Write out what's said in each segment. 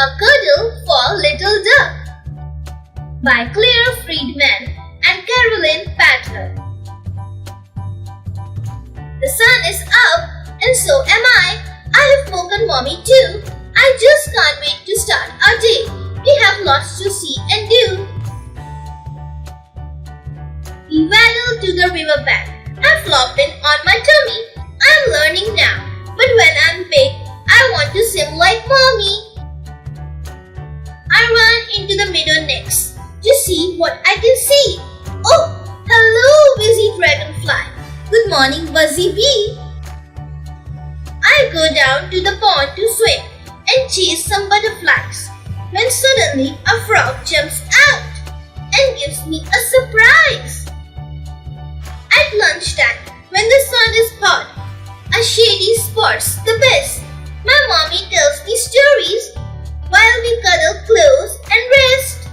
A Cuddle for Little Duck by Freedman and Caroline Patler. The sun is up and so am I. I have woken Mommy too. I just can't wait to start our day. We have lots to see and do. We waddle to the riverbank. I'm flopping on my tummy. I'm learning now, but when I'm big, I want to swim like Mommy. I run into the meadow next to see what I can see. Oh, hello, busy dragonfly. Good morning, Buzzy Bee. I go down to the pond to swim and chase some butterflies when suddenly a frog jumps out and gives me a surprise. At lunchtime, when the sun is hot, a shady spot's the best. My mommy tells me stories while we cuddle close and rest.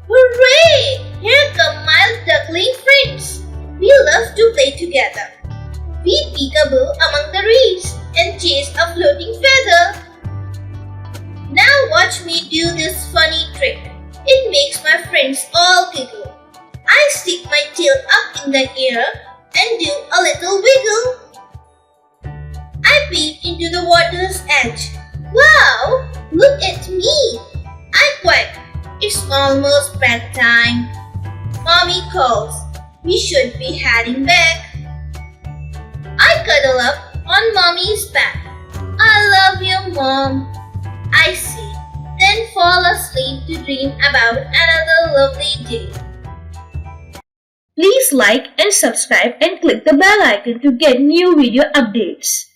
Hooray! Here come my duckling friends. We love to play together. We peekaboo among the reeds and chase a floating feather. Now watch me do this funny trick. It makes my friends all giggle. I stick my tail up in the air and do a little wiggle. I peek into the water's edge. Wow! Look at me! I quack. It's almost bedtime. Mommy calls. We should be heading back. I cuddle up on Mommy's back. I love you, Mom. I see. Then fall asleep to dream about another lovely day. Please like and subscribe and click the bell icon to get new video updates.